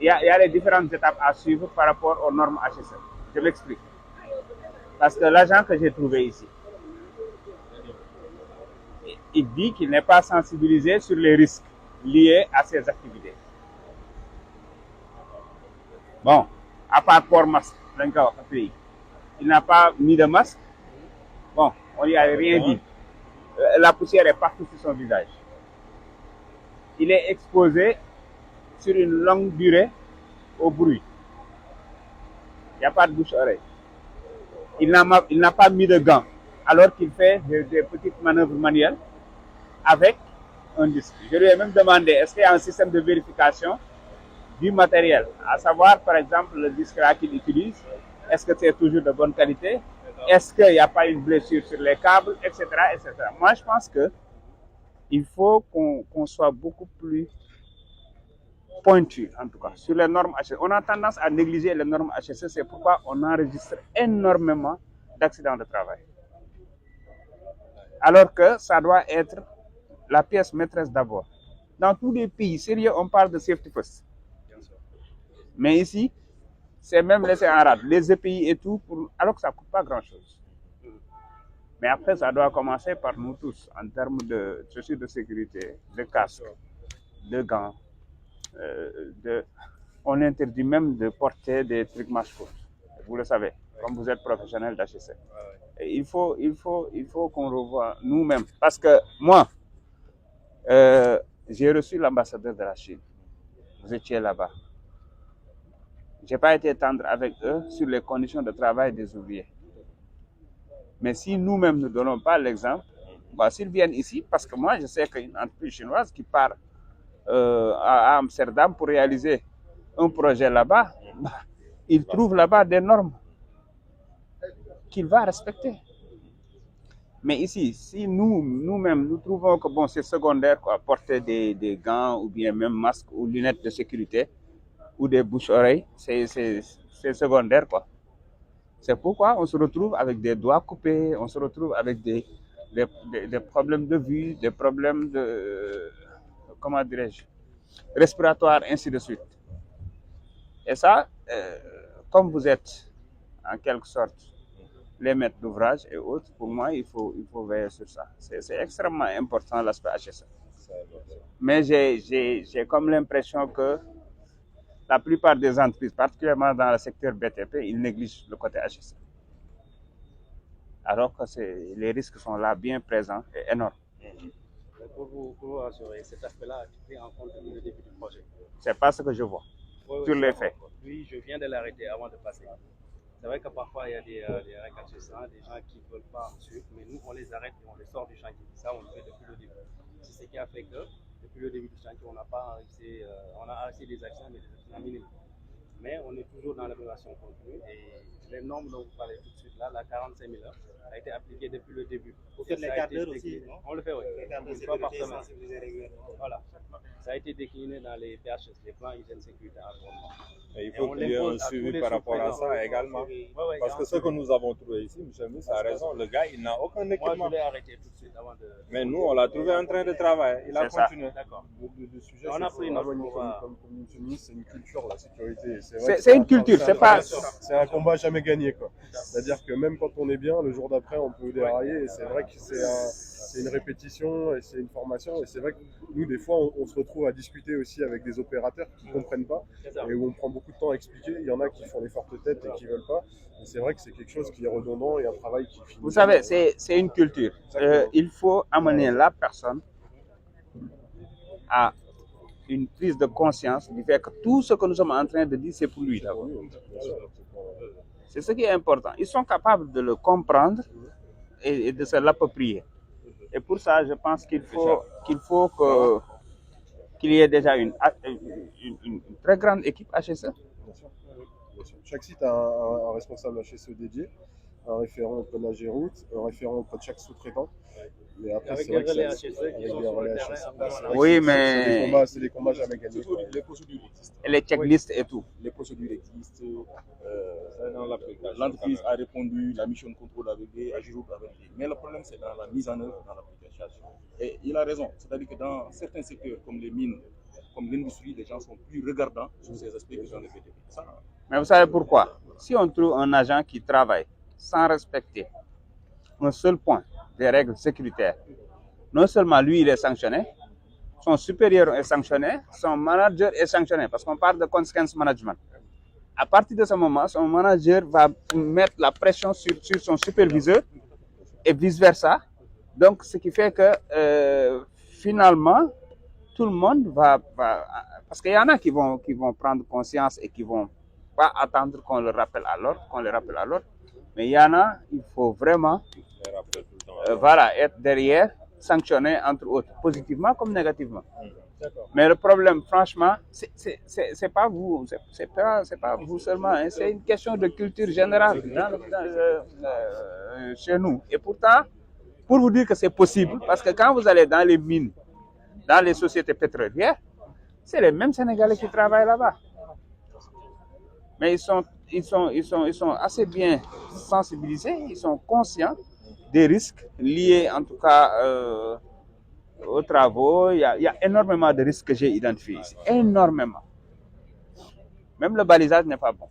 il y a les différentes étapes à suivre par rapport aux normes HSE. Je m'explique. Parce que l'agent que j'ai trouvé ici, il dit qu'il n'est pas sensibilisé sur les risques liés à ces activités. Bon, à part port masque, il n'a pas mis de masque. Bon, on n'y a rien dit. La poussière est partout sur son visage. Il est exposé sur une longue durée au bruit. Il n'y a pas de bouche-oreille. Il n'a pas mis de gants, alors qu'il fait des petites manœuvres manuelles avec un disque. Je lui ai même demandé, est-ce qu'il y a un système de vérification du matériel, à savoir, par exemple, le disque là qu'il utilise, est-ce que c'est toujours de bonne qualité, est-ce qu'il n'y a pas une blessure sur les câbles, etc., etc. Moi, je pense qu'il faut qu'on soit beaucoup plus pointu, en tout cas, sur les normes HSE. On a tendance à négliger les normes HSE, c'est pourquoi on enregistre énormément d'accidents de travail. Alors que ça doit être la pièce maîtresse d'abord. Dans tous les pays sérieux, on parle de safety first. Mais ici, c'est même laissé en rade, les EPI et tout, alors que ça ne coûte pas grand-chose. Mais après, ça doit commencer par nous tous, en termes de chaussures de sécurité, de casque, de gants. On interdit même de porter des trucs masques. Vous le savez, comme vous êtes professionnel d'HSC. Il faut qu'on revoie nous-mêmes. Parce que moi, j'ai reçu l'ambassadeur de la Chine. Vous étiez là-bas. Je n'ai pas été tendre avec eux sur les conditions de travail des ouvriers. Mais si nous-mêmes ne donnons pas l'exemple, s'ils viennent ici, parce que moi je sais qu'une entreprise chinoise qui part à Amsterdam pour réaliser un projet là-bas, il trouve là-bas des normes qu'il va respecter. Mais ici, si nous-mêmes, nous trouvons que bon, c'est secondaire, quoi, porter des gants ou bien même masques ou lunettes de sécurité ou des bouches-oreilles, c'est secondaire, quoi. C'est pourquoi on se retrouve avec des doigts coupés, on se retrouve avec des problèmes de vue, des problèmes de, comment dirais-je, respiratoires, ainsi de suite. Et ça, comme vous êtes en quelque sorte les maîtres d'ouvrage et autres, pour moi, il faut veiller sur ça. C'est extrêmement important l'aspect HSE. Mais j'ai comme l'impression que la plupart des entreprises, particulièrement dans le secteur BTP, ils négligent le côté HSE. Alors que les risques sont là, bien présents et énormes. Pour vous rassurer, cet aspect-là a été pris en compte depuis le début du projet. C'est pas ce que je vois, sur les faits. Oui, je viens de l'arrêter avant de passer. C'est vrai que parfois il y a des récalcitrants, des gens qui ne veulent pas suivre, mais nous on les arrête et on les sort du chantier. Ça on le fait depuis le début. C'est ce qui a fait que depuis le début du chantier, on n'a pas on a arrêté des accidents, mais des accidents minimes. Mais on est toujours dans l'évaluation continue et les normes dont vous parlez tout de suite là, la 45 000 heures, a été appliquée depuis le début. Vous faites les quarts d'heure aussi, non? On le fait, oui. Une fois par semaine. Voilà. Ça a été décliné dans les PHS, les plans hygiène sécurité environnement. Et il faut qu'il y ait un suivi par rapport à ça également. Parce que ce que nous avons trouvé ici, M. Miss a raison, le gars, il n'a aucun équipement. Moi, je l'ai arrêté tout de suite avant de... Mais nous, on l'a trouvé en train de travailler. Il a continué. D'accord. Le sujet, on a pris notre comme M. Miss, c'est une culture, la sécurité. C'est une culture, c'est pas... C'est un combat jamais gagné, quoi. C'est-à-dire que même quand on est bien, le jour d'après, on peut dérailler. Et c'est vrai que c'est une répétition et c'est une formation. Et c'est vrai que nous, des fois, on se retrouve à discuter aussi avec des opérateurs qui ne comprennent pas et où on prend beaucoup de temps à expliquer. Il y en a qui font les fortes têtes et qui ne veulent pas. Et c'est vrai que c'est quelque chose qui est redondant et un travail qui finit. Vous savez, c'est une culture. Il faut amener la personne à une prise de conscience du fait que tout ce que nous sommes en train de dire, c'est pour lui. C'est ce qui est important. Ils sont capables de le comprendre et de se l'approprier. Et pour ça, je pense qu'il faut qu'il y ait déjà une très grande équipe HSE. Bien sûr. Chaque site a un responsable HSE dédié, un référent auprès de la Géroute, un référent auprès de chaque sous-traitant. Mais après, avec des relais HSE qui sont sur le terrain. Oui, mais c'est des combats jamais gagnés. Les procédures existent. Et les checklists et tout. Les procédures existent. L'entreprise a répondu, la mission de contrôle avec des, Agiroute avec des. Mais le problème, c'est dans la mise en œuvre, dans l'application. Et il a raison. C'est-à-dire que dans certains secteurs, comme les mines, comme l'industrie, les gens sont plus regardants sur ces aspects que dans le BTP. Mais vous savez pourquoi? Si on trouve un agent qui travaille sans respecter un seul point des règles sécuritaires, non seulement lui, il est sanctionné, son supérieur est sanctionné, son manager est sanctionné, parce qu'on parle de consequence management. À partir de ce moment, son manager va mettre la pression sur son superviseur et vice-versa. Donc, ce qui fait que finalement, tout le monde va parce qu'il y en a qui vont prendre conscience et qui vont pas attendre qu'on le rappelle à l'ordre, mais il y en a, il faut vraiment être derrière, sanctionner entre autres, positivement comme négativement. Mais le problème, franchement, c'est pas vous, c'est pas vous seulement, hein, c'est une question de culture générale chez nous. Et pourtant, pour vous dire que c'est possible, parce que quand vous allez dans les mines, dans les sociétés pétrolières, c'est les mêmes Sénégalais qui travaillent là-bas. Mais ils sont assez bien sensibilisés, ils sont conscients des risques liés en tout cas aux travaux. Il y a énormément de risques que j'ai identifiés ici, énormément. Même le balisage n'est pas bon.